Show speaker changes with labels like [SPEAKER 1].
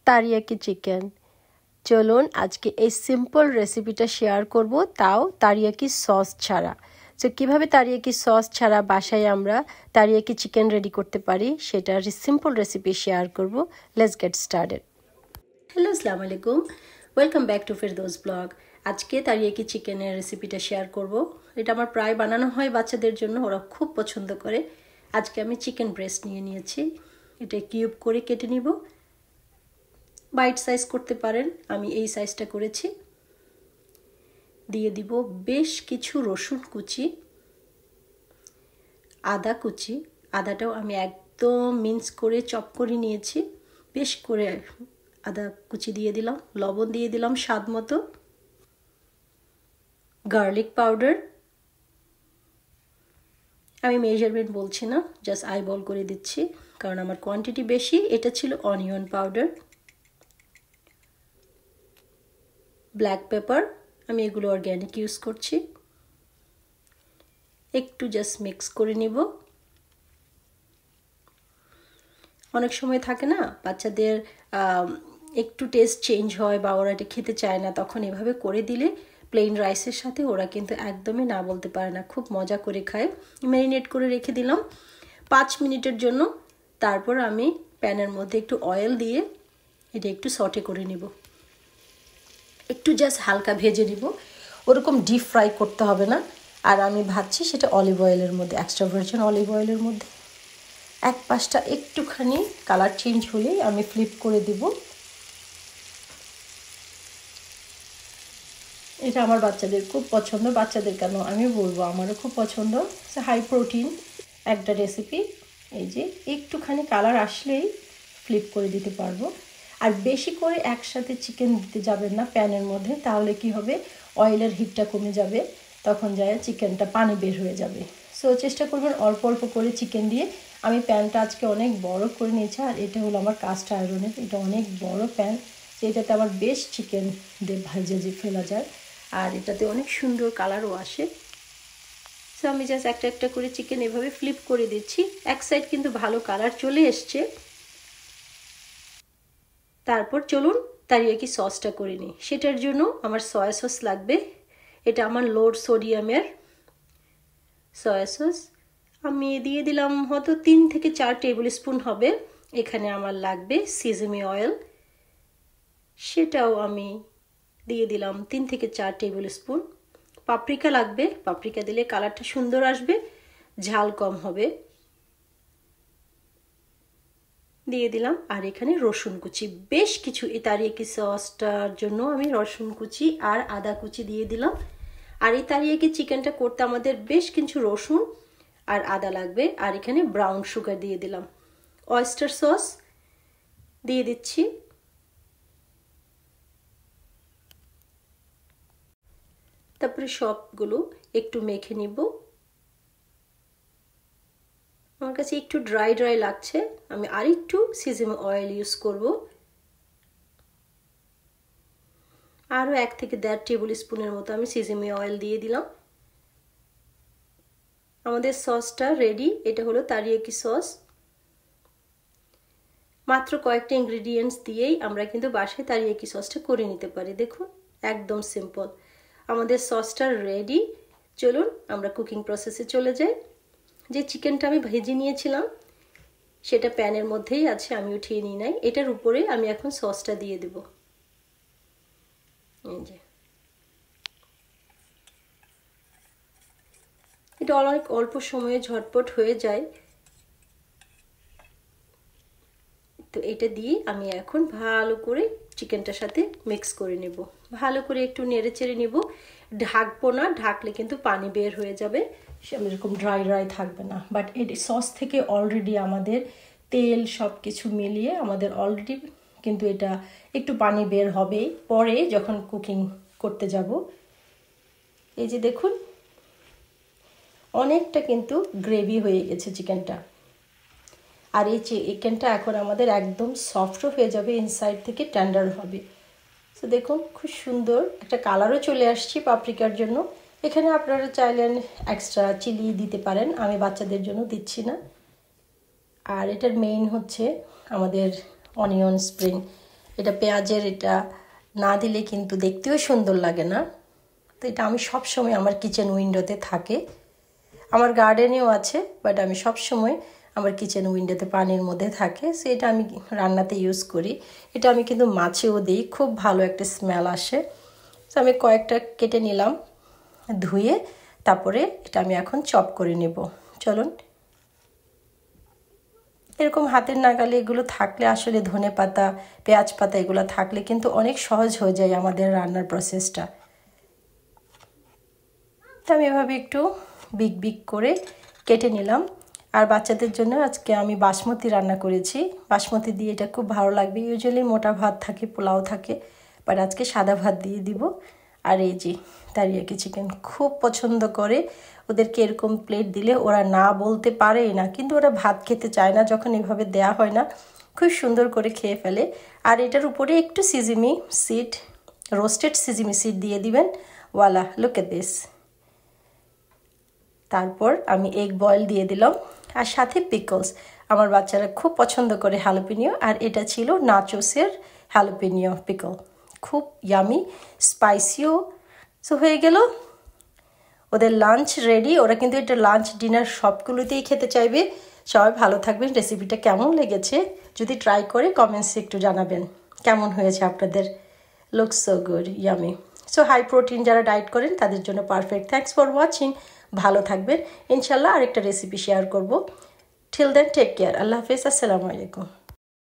[SPEAKER 1] তারিয়াকি chicken. চলুন আজকে এই সিম্পল রেসিপিটা শেয়ার করব, তাও তারিয়াকি সস ছাড়া। তো কীভাবে তারিয়াকি সস ছাড়া বাসায় আমরা তারিয়াকি চিকেন রেডি করতে পারি সেটার সিম্পল রেসিপি শেয়ার করব। Let's get started. হ্যালো, আসসালামু আলাইকুম, welcome back to Ferdous blog. আজকে তারিয়াকি চিকেনের রেসিপিটা শেয়ার করব। এটা আমার প্রায় বানানো হয় বাচ্চাদের জন্য, ওরা খুব পছন্দ করে। আজকে আমি চিকেন ব্রেস্ট নিয়েছি, এটা কিউব করে কেটে নিব। বাইট সাইজ করতে পারেন, আমি এই সাইজটা করেছি। দিয়ে দিব বেশ কিছু রসুন কুচি, আদা কুচি। আদাটাও আমি একদম মিন্স করে চপ করে নিয়েছি, বেশ করে আদা কুচি দিয়ে দিলাম। লবণ দিয়ে দিলাম স্বাদ মতো। গার্লিক পাউডার, আমি মেজারমেন্ট বলছি না, জাস্ট আইবল করে দিচ্ছি কারণ আমার কোয়ান্টিটি বেশি। এটা ছিল অনিয়ন পাউডার। ব্ল্যাক পেপার, আমি এগুলো অর্গ্যানিক ইউজ করছি। একটু জাস্ট মিক্স করে নিব। অনেক সময় থাকে না বাচ্চাদের একটু টেস্ট চেঞ্জ হয় বা ওরা এটা খেতে চায় না, তখন এভাবে করে দিলে প্লেন রাইসের সাথে ওরা কিন্তু একদমই না বলতে পারে না, খুব মজা করে খায়। ম্যারিনেট করে রেখে দিলাম 5 মিনিটের জন্য। তারপর আমি প্যানের মধ্যে একটু অয়েল দিয়ে এটা একটু সটে করে নিব, একটু জাস্ট হালকা ভেজে নিব, ওরকম ডিপ ফ্রাই করতে হবে না। আর আমি ভাজছি সেটা অলিভ অয়েলের মধ্যে, এক্সট্রা ভার্জিন অলিভ অয়েলের মধ্যে। এক পাশটা একটুখানি কালার চেঞ্জ হলেই আমি ফ্লিপ করে দিব। এটা আমার বাচ্চাদের খুব পছন্দ, বাচ্চাদের কেন আমি বলবো, আমারও খুব পছন্দ। হাই প্রোটিন একটা রেসিপি। এই যে একটুখানি কালার আসলেই ফ্লিপ করে দিতে পারবো। আর বেশি করে একসাথে চিকেন দিতে যাবেন না প্যানের মধ্যে, তাহলে কি হবে, অয়েলের হিটটা কমে যাবে, তখন যায় চিকেনটা পানি বের হয়ে যাবে। সো চেষ্টা করবেন অল্প অল্প করে চিকেন দিয়ে। আমি প্যানটা আজকে অনেক বড় করে নিয়েছি, আর এটা হলো আমার কাস্ট আয়রনের, এটা অনেক বড় প্যান, যেটাতে আমার বেশ চিকেন দিয়ে ভেজে ফেলা যায়, আর এটাতে অনেক সুন্দর কালারও আসে। সো আমি জাস্ট একটা একটা করে চিকেন এভাবে ফ্লিপ করে দিচ্ছি। এক সাইড কিন্তু ভালো কালার চলে এসছে। তারপর চলুন তারিয়াকি সসটা করে নিই। সেটার জন্য আমার সয়া সস লাগবে। এটা আমার লো সোডিয়ামের সয়া সস। আমি দিয়ে দিলাম হয়তো 3 থেকে 4 টেবিল স্পুন হবে। এখানে আমার লাগবে সিজেমি অয়েল, সেটাও আমি দিয়ে দিলাম 3 থেকে 4 টেবিল স্পুন। পাপরিকা লাগবে, পাপরিকা দিলে কালারটা সুন্দর আসবে, ঝাল কম হবে। দিয়ে দিলাম। আর এখানে রসুন কুচি বেশ কিছু, এই তারিয়াকি সসটার জন্য আমি রসুন কুচি আর আদা কুচি দিয়ে দিলাম। আর এই তারিয়াকি চিকেনটা করতে আমাদের বেশ কিছু রসুন আর আদা লাগবে। আর এখানে ব্রাউন সুগার দিয়ে দিলাম। অয়েস্টার সস দিয়ে দিচ্ছি। তারপরে সবগুলো একটু মেখে নিব। আমার কাছে একটু ড্রাই ড্রাই লাগছে, আমি আরেকটু সিজেমি অয়েল ইউজ করব। আরও 1 থেকে 1.5 টেবিল স্পুনের মতো আমি সিজেমি অয়েল দিয়ে দিলাম। আমাদের সসটা রেডি। এটা হলো তারিয়াকি সস। মাত্র কয়েকটা ইনগ্রেডিয়েন্টস দিয়েই আমরা কিন্তু বাসায় তারিয়াকি সসটা করে নিতে পারি। দেখুন, একদম সিম্পল। আমাদের সসটা রেডি। চলুন আমরা কুকিং প্রসেসে চলে যাই। যে চিকেনটা আমি ভেজে নিয়েছিলাম সেটা প্যানের মধ্যেই আছে, আমি উঠিয়ে নিই নাই। এটার উপরে আমি এখন সসটা দিয়ে দেব। এই যে এটা অনেক অল্প সময়ে ঝটপট হয়ে যায়। তো এটা দিয়ে আমি এখন ভালো করে চিকেনটার সাথে মিক্স করে নেব। ভালো করে একটু নেড়ে চেড়ে নেব। ঢাকবো না, ঢাকলে কিন্তু পানি বের হয়ে যাবে, এরকম ড্রাই ড্রাই থাকবে না। বাট এই সস থেকে অলরেডি আমাদের তেল সব কিছু মিলিয়ে আমাদের অলরেডি কিন্তু এটা একটু পানি বের হবেই পরে যখন কুকিং করতে যাব। এই যে দেখুন, অনেকটা কিন্তু গ্রেভি হয়ে গেছে চিকেনটা। আর এই চিকেনটা এখন আমাদের একদম সফট হয়ে যাবে, ইনসাইড থেকে টেন্ডার হবে। তো দেখুন খুব সুন্দর একটা কালারও চলে আসছে পাপরিকার জন্য। এখানে আপনারা চাইলে এক্সট্রা চিলি দিতে পারেন, আমি বাচ্চাদের জন্য দিচ্ছি না। আর এটার মেইন হচ্ছে আমাদের অনিয়ন স্প্রিং। এটা পেঁয়াজের, এটা না দিলে কিন্তু দেখতেও সুন্দর লাগে না। তো এটা আমি সব সময় আমার কিচেন উইন্ডোতে থাকে, আমার গার্ডেনেও আছে, বাট আমি সব সময় আমার কিচেন উইন্ডোতে পানির মধ্যে থাকে। সো এটা আমি রান্নাতে ইউজ করি। এটা আমি কিন্তু মাছেও দিই, খুব ভালো একটা স্মেল আসে। তো আমি কয়েকটা কেটে নিলাম ধুয়ে, তারপরে এটা আমি এখন চপ করে নেব। চলুন, এরকম হাতের নাগালে এগুলো থাকলে আসলে ধনে পাতা, পেঁয়াজ পাতা এগুলো থাকলে কিন্তু অনেক সহজ হয়ে যায় আমাদের রান্নার প্রসেসটা। তো আমি এভাবে একটু বিগ বিগ করে কেটে নিলাম। আর বাচ্চাদের জন্য আজকে আমি বাসমতি রান্না করেছি। বাসমতি দিয়ে এটা খুব ভালো লাগবে। ইউজুয়ালি মোটা ভাত থাকে, পোলাও থাকে, বাট আজকে সাদা ভাত দিয়ে দিব। আর এই যে তারিয়াকি চিকেন খুব পছন্দ করে। ওদেরকে এরকম প্লেট দিলে ওরা না বলতে পারেই না, কিন্তু ওরা ভাত খেতে চায় না যখন এভাবে দেয়া হয় না, খুব সুন্দর করে খেয়ে ফেলে। আর এটার উপরে একটু সিজিমি সিড, রোস্টেড সিজিমি সিড দিয়ে দিবেন। ওয়ালা, লুক এট দিস। তারপর আমি এগ বয়েল দিয়ে দিলাম, আর সাথে পিকলস। আমার বাচ্চারা খুব পছন্দ করে হ্যালোপিনিও, আর এটা ছিল নাচোসের হ্যালোপিনিও পিকল, খুব ইয়ামি, স্পাইসিও। সো হয়ে গেল ওদের লাঞ্চ রেডি। ওরা কিন্তু এটা লাঞ্চ ডিনার সবগুলোতেই খেতে চাইবে। সবাই ভালো থাকবেন। রেসিপিটা কেমন লেগেছে যদি ট্রাই করে কমেন্টসে একটু জানাবেন কেমন হয়েছে আপনাদের। Looks so good, yummy. So high protein যারা ডায়েট করেন তাদের জন্য পারফেক্ট। Thanks for watching. ভালো থাকবেন। ইনশাল্লাহ আরেকটা রেসিপি শেয়ার করব। Till then take care. আল্লাহ হাফেজ। আসসালামু আলাইকুম।